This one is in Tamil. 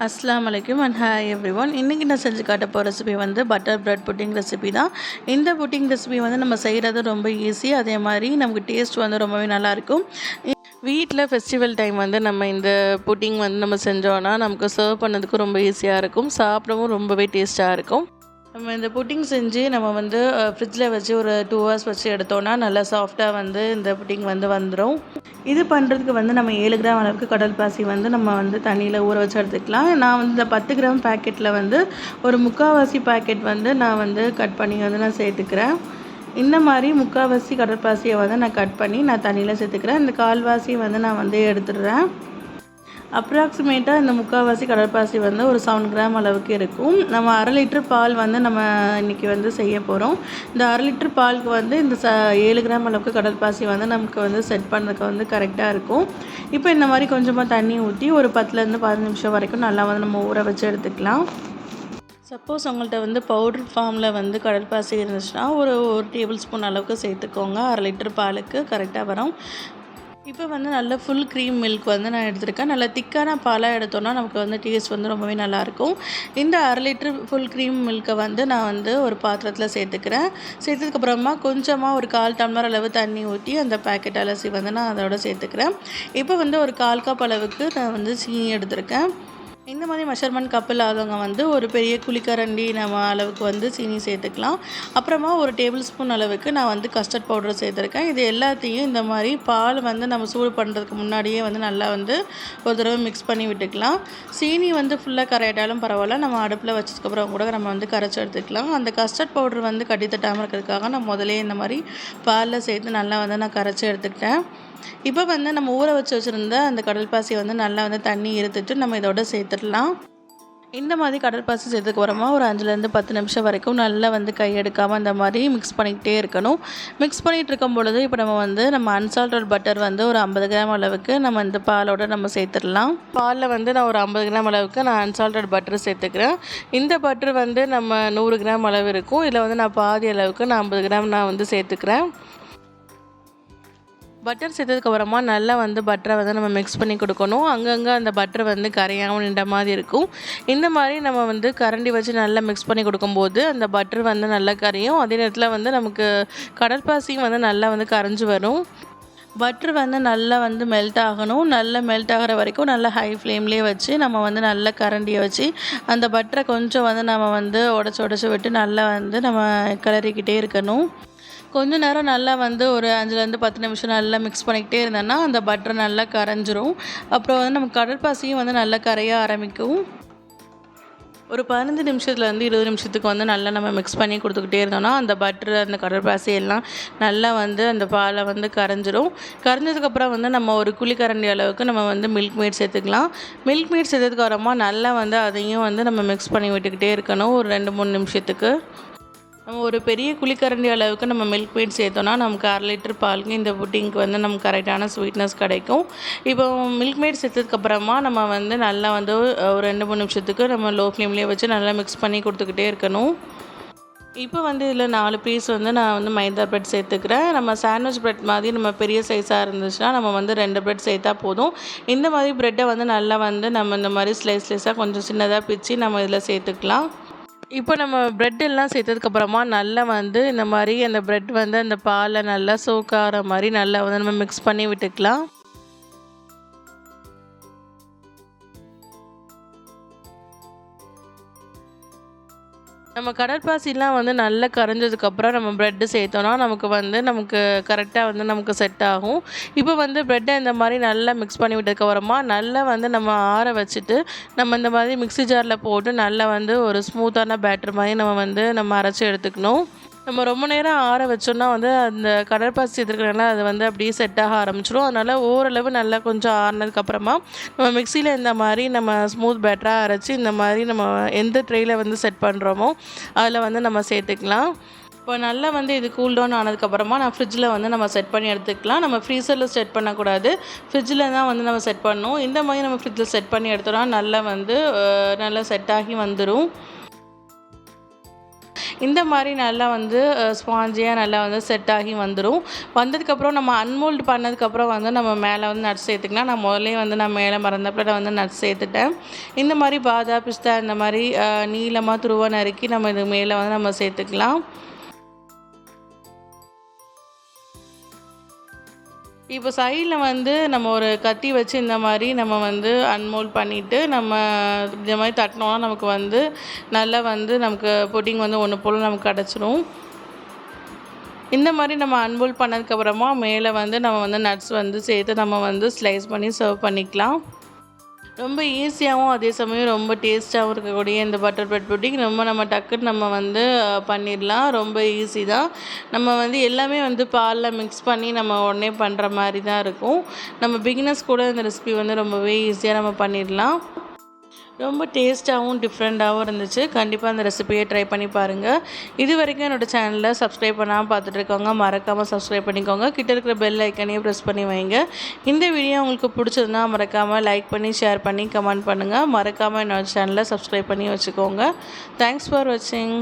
அஸ்ஸலாமு அலைக்கும் அண்ட் ஹாய் எவ்ரிவன். இன்றைக்கி நான் செஞ்சு காட்ட போகிற ரெசிபி வந்து பட்டர் பிரெட் புட்டிங் ரெசிபி தான். இந்த புட்டிங் ரெசிபி வந்து நம்ம செய்கிறது ரொம்ப ஈஸி, அதே மாதிரி நமக்கு டேஸ்ட் வந்து ரொம்பவே நல்லாயிருக்கும். வீட்டில் ஃபெஸ்டிவல் டைம் வந்து நம்ம இந்த புட்டிங் வந்து நம்ம செஞ்சோன்னா நமக்கு சர்வ் பண்ணதுக்கு ரொம்ப ஈஸியாக இருக்கும், சாப்பிடவும் ரொம்பவே டேஸ்ட்டாக இருக்கும். நம்ம இந்த புட்டிங் செஞ்சு நம்ம வந்து ஃப்ரிட்ஜில் வச்சு ஒரு 2 hours வச்சு எடுத்தோன்னா நல்லா சாஃப்டாக வந்து இந்த புட்டிங் வந்து வந்துடும். இது பண்ணுறதுக்கு வந்து நம்ம 7 கிராம் அளவுக்கு கடல் பாசி வந்து நம்ம வந்து தண்ணியில் ஊற வச்சு எடுத்துக்கலாம். நான் வந்து இந்த 10 கிராம் பேக்கெட்டில் வந்து ஒரு 3/4 பேக்கெட் வந்து நான் வந்து கட் பண்ணி வந்து நான் சேர்த்துக்கிறேன். இந்த மாதிரி 3/4 கடற்பாசியை வந்து நான் கட் பண்ணி நான் தண்ணியில் சேர்த்துக்கிறேன். இந்த 1/4 வந்து நான் வந்து எடுத்துடுறேன். அப்ராக்சிமேட்டாக இந்த 3/4 கடற்பாசி வந்து ஒரு 7 கிராம் அளவுக்கு இருக்கும். நம்ம 1/2 லிட்டர் பால் வந்து நம்ம இன்றைக்கி வந்து செய்ய போகிறோம். இந்த 1/2 லிட்டர் பாலுக்கு வந்து இந்த 7 கிராம் அளவுக்கு கடற்பாசி வந்து நமக்கு வந்து செட் பண்ணுறதுக்கு வந்து கரெக்டாக இருக்கும். இப்போ இந்த மாதிரி கொஞ்சமாக தண்ணி ஊற்றி ஒரு 10லேருந்து 15 நிமிஷம் வரைக்கும் நல்லா வந்து நம்ம ஊற வச்சு எடுத்துக்கலாம். சப்போஸ் உங்கள்கிட்ட வந்து பவுடர் ஃபார்மில் வந்து கடற்பாசி இருந்துச்சுன்னா ஒரு டேபிள் ஸ்பூன் அளவுக்கு சேர்த்துக்கோங்க. 1/2 லிட்டர் பாலுக்கு கரெக்டாக வரும். இப்போ வந்து நல்ல ஃபுல் க்ரீம் மில்க் வந்து நான் எடுத்திருக்கேன். நல்லா திக்கான பாலாக எடுத்தோன்னா நமக்கு வந்து டேஸ்ட் வந்து ரொம்பவே நல்லாயிருக்கும். இந்த 1/2 லிட்டர் ஃபுல் க்ரீம் மில்க்கை வந்து நான் வந்து ஒரு பாத்திரத்தில் சேர்த்துக்கிறேன். சேர்த்ததுக்கப்புறமா கொஞ்சமாக ஒரு 1/4 டம்ளர் அளவு தண்ணி ஊற்றி அந்த பேக்கெட் அலசி வந்து நான் அதோட சேர்த்துக்கிறேன். இப்போ வந்து ஒரு 1/4 கப் அளவுக்கு நான் வந்து சீனி எடுத்திருக்கேன். இந்த மாதிரி மெஷர்மெண்ட் கப் இல்லாதவங்க வந்து ஒரு பெரிய குழிக்கரண்டி நம்ம அளவுக்கு வந்து சீனி சேர்த்துக்கலாம். அப்புறமா ஒரு டேபிள் ஸ்பூன் அளவுக்கு நான் வந்து கஸ்டர்ட் பவுடர் சேர்த்துருக்கேன். இது எல்லாத்தையும் இந்த மாதிரி பால் வந்து நம்ம சூடு பண்ணுறதுக்கு முன்னாடியே வந்து நல்லா வந்து ஒரு தடவை மிக்ஸ் பண்ணி விட்டுக்கலாம். சீனி வந்து ஃபுல்லாக கரையிட்டாலும் பரவாயில்ல, நம்ம அடுப்பில் வச்சதுக்கப்புறம் கூட நம்ம வந்து கரைச்சி எடுத்துக்கலாம். அந்த கஸ்டர்ட் பவுடர் வந்து கட்டி தட்டாமல் இருக்கிறதுக்காக நான் முதலே இந்த மாதிரி பாலில் சேர்த்து நல்லா வந்து நான் கரைச்சி எடுத்துக்கிட்டேன். இப்போ வந்து நம்ம ஊற வச்சுருந்த அந்த கடல்பாசி வந்து நல்லா வந்து தண்ணி இருத்துட்டு நம்ம இதோட சேர்த்துடலாம். இந்த மாதிரி கடல்பாசி சேர்த்துக்கு வரமா ஒரு 5லேருந்து 10 நிமிஷம் வரைக்கும் நல்லா வந்து கை எடுக்காமல் அந்த மாதிரி மிக்ஸ் பண்ணிக்கிட்டே இருக்கணும். மிக்ஸ் பண்ணிகிட்டு இருக்கும் பொழுது இப்போ நம்ம அன்சால்டட் பட்டர் வந்து ஒரு 50 கிராம் அளவுக்கு நம்ம இந்த பாலோட நம்ம சேர்த்துடலாம். பாலில் வந்து நான் ஒரு 50 கிராம் அளவுக்கு நான் அன்சால்டட் பட்டர் சேர்த்துக்கிறேன். இந்த பட்டர் வந்து நம்ம 100 கிராம் அளவு இருக்கும். இதில் வந்து நான் பாதி அளவுக்கு நான் 50 கிராம் நான் வந்து சேர்த்துக்கிறேன். பட்டர் சேர்த்ததுக்கப்புறமா நல்லா வந்து பட்டரை வந்து நம்ம மிக்ஸ் பண்ணி கொடுக்கணும். அங்கங்கே அந்த பட்டர் வந்து கரையாமல் நின்ற மாதிரி இருக்கும். இந்த மாதிரி நம்ம வந்து கரண்டி வச்சு நல்லா மிக்ஸ் பண்ணி கொடுக்கும்போது அந்த பட்டர் வந்து நல்லா கரையும். அதே நேரத்தில் வந்து நமக்கு கடற்பாசியும் வந்து நல்லா வந்து கரைஞ்சி வரும். பட்டர் வந்து நல்லா வந்து மெல்ட் ஆகணும். நல்லா மெல்ட் ஆகிற வரைக்கும் நல்லா ஹை ஃப்ளேம்லேயே வச்சு நம்ம வந்து நல்லா கரண்டியை வச்சு அந்த பட்டரை கொஞ்சம் வந்து நம்ம வந்து உடச்சி விட்டு நல்லா வந்து நம்ம கிளறிக்கிட்டே இருக்கணும். கொஞ்ச நேரம் நல்லா வந்து ஒரு 5லேருந்து 10 நிமிஷம் நல்லா மிக்ஸ் பண்ணிக்கிட்டே இருந்தோன்னா அந்த பட்டர் நல்லா கரைஞ்சிரும். அப்புறம் வந்து நம்ம கடற்பாசியும் வந்து நல்லா கரைய ஆரம்பிக்கும். ஒரு 15 நிமிஷத்துலேருந்து 20 நிமிஷத்துக்கு வந்து நல்லா நம்ம மிக்ஸ் பண்ணி கொடுத்துக்கிட்டே இருந்தோம்னா அந்த பட்டர் அந்த கடற்பாசி எல்லாம் நல்லா வந்து அந்த பாலை வந்து கரைஞ்சிரும். கரைஞ்சதுக்கப்புறம் வந்து நம்ம ஒரு குழிக்கரண்டி அளவுக்கு நம்ம வந்து மில்க் மேட் சேர்த்துக்கலாம். மில்க் மேட் சேர்த்ததுக்கு அப்புறமா நல்லா வந்து அதையும் வந்து நம்ம மிக்ஸ் பண்ணி விட்டுக்கிட்டே இருக்கணும் ஒரு 2-3 நிமிஷத்துக்கு. நம்ம ஒரு பெரிய குழிக்கரண்டி அளவுக்கு நம்ம மில்க் மேட் சேர்த்தோன்னா நமக்கு 1/2 லிட்டர் பாலுக்கு இந்த புட்டிங்க்கு வந்து நமக்கு கரெக்டான ஸ்வீட்னஸ் கிடைக்கும். இப்போ மில்க் மேட் சேர்த்ததுக்கப்புறமா நம்ம வந்து நல்லா வந்து ஒரு 2-3 நிமிஷத்துக்கு நம்ம லோ ஃப்ளேம்லேயே வச்சு நல்லா மிக்ஸ் பண்ணி கொடுத்துக்கிட்டே இருக்கணும். இப்போ வந்து இதில் 4 பீஸ் வந்து நான் வந்து மைதா பிரெட் சேர்த்துக்கிறேன். நம்ம சாண்ட்விச் பிரெட் மாதிரி நம்ம பெரிய சைஸாக இருந்துச்சுன்னா நம்ம வந்து 2 பிரெட் சேர்த்தா போதும். இந்த மாதிரி ப்ரெட்டை வந்து நல்லா வந்து நம்ம இந்த மாதிரி ஸ்லைஸாக கொஞ்சம் சின்னதாக பிச்சு நம்ம இதில் சேர்த்துக்கலாம். இப்போ நம்ம ப்ரெட் எல்லாம் சேர்த்ததுக்கப்புறமா நல்லா வந்து இந்த மாதிரி அந்த ப்ரெட் வந்து அந்த பாலை நல்லா சோக் ஆகிற மாதிரி நல்லா வந்து நம்ம மிக்ஸ் பண்ணி விட்டுக்கலாம். நம்ம கடற்பாசிலாம் வந்து நல்லா கரைஞ்சதுக்கப்புறம் நம்ம ப்ரெட்டு சேர்த்தோன்னா நமக்கு கரெக்டாக வந்து நமக்கு செட் ஆகும். இப்போ வந்து ப்ரெட்டை இந்த மாதிரி நல்லா மிக்ஸ் பண்ணி விட்டதுக்கப்புறமா நல்லா வந்து நம்ம ஆற வச்சுட்டு நம்ம இந்த மாதிரி மிக்ஸி ஜாரில் போட்டு நல்லா வந்து ஒரு ஸ்மூத்தான பேட்டர் மாதிரி நம்ம அரைச்சி எடுத்துக்கணும். நம்ம ரொம்ப நேரம் ஆற வச்சோன்னா வந்து அந்த கடற்பாசி சேர்த்துருக்கனால அது வந்து அப்படியே செட் ஆக ஆரம்பிச்சிடும். அதனால் ஓரளவு நல்லா கொஞ்சம் ஆறினதுக்கப்புறமா நம்ம மிக்சியில் இந்த மாதிரி நம்ம ஸ்மூத் பேட்டராக அரைச்சி இந்த மாதிரி நம்ம எந்த ட்ரேயில் வந்து செட் பண்ணுறோமோ அதில் வந்து நம்ம சேர்த்துக்கலாம். இப்போ நல்லா வந்து இது கூல் டவுன் ஆனதுக்கப்புறமா நான் ஃப்ரிட்ஜில் வந்து நம்ம செட் பண்ணி எடுத்துக்கலாம். நம்ம ஃப்ரீசரில் செட் பண்ணக்கூடாது, ஃப்ரிட்ஜில் தான் வந்து நம்ம செட் பண்ணணும். இந்த மாதிரி நம்ம ஃப்ரிட்ஜில் செட் பண்ணி எடுத்தோன்னா நல்லா வந்து நல்லா செட் ஆகி வந்துடும். இந்த மாதிரி நல்லா வந்து ஸ்பாஞ்சியாக நல்லா வந்து செட் ஆகி வந்துடும். வந்ததுக்கப்புறம் நம்ம அன்மோல்டு பண்ணதுக்கப்புறம் வந்து நம்ம மேலே வந்து நட்ஸ் சேர்த்துக்கலாம். நான் முதல்லே வந்து நான் மேலே மறந்தப்போ நான் வந்து நட்ஸ் சேர்த்துட்டேன். இந்த மாதிரி பாதாம் பிஸ்தா இந்த மாதிரி நீளமாக துருவ நறுக்கி நம்ம இது மேலே வந்து நம்ம சேர்த்துக்கலாம். இப்போ சைடில் வந்து நம்ம ஒரு கத்தி வச்சு இந்த மாதிரி நம்ம வந்து அன்மோல்ட் பண்ணிவிட்டு நம்ம இந்த மாதிரி தட்டினோன்னா நமக்கு வந்து நல்லா வந்து நமக்கு புட்டிங் வந்து ஒன்று போல் நமக்கு கிடச்சிரும். இந்த மாதிரி நம்ம அன்மோல்ட் பண்ணதுக்கப்புறமா மேலே வந்து நம்ம வந்து நட்ஸ் வந்து சேர்த்து நம்ம வந்து ஸ்லைஸ் பண்ணி சர்வ் பண்ணிக்கலாம். ரொம்ப ஈஸியாகவும் அதே சமயம் ரொம்ப டேஸ்ட்டாகவும் இருக்கக்கூடிய இந்த பட்டர் பிரெட் புட்டிங் நம்ம டக்குன்னு நம்ம வந்து பண்ணிடலாம். ரொம்ப ஈஸி தான். நம்ம வந்து எல்லாமே வந்து பாலில் மிக்ஸ் பண்ணி நம்ம உடனே பண்ணுற மாதிரி தான் இருக்கும். நம்ம பிகினர்ஸ் கூட இந்த ரெசிபி வந்து ரொம்பவே ஈஸியாக நம்ம பண்ணிடலாம். ரொம்ப டேஸ்ட்டாகவும் டிஃப்ரெண்ட்டாகவும் இருந்துச்சு. கண்டிப்பாக அந்த ரெசிபியை ட்ரை பண்ணி பாருங்கள். இது வரைக்கும் என்னோடய சேனலில் சப்ஸ்கிரைப் பண்ணாமல் பார்த்துட்ருக்கவங்க மறக்காமல் சப்ஸ்கிரைப் பண்ணிக்கோங்க. கிட்ட இருக்கிற பெல் ஐக்கனையும் ப்ரெஸ் பண்ணி வைங்க. இந்த வீடியோ உங்களுக்கு பிடிச்சதுன்னா மறக்காமல் லைக் பண்ணி ஷேர் பண்ணி கமெண்ட் பண்ணுங்கள். மறக்காமல் என்னோடய சேனலை சப்ஸ்கிரைப் பண்ணி வச்சுக்கோங்க. தேங்க்ஸ் ஃபார் வாட்சிங்.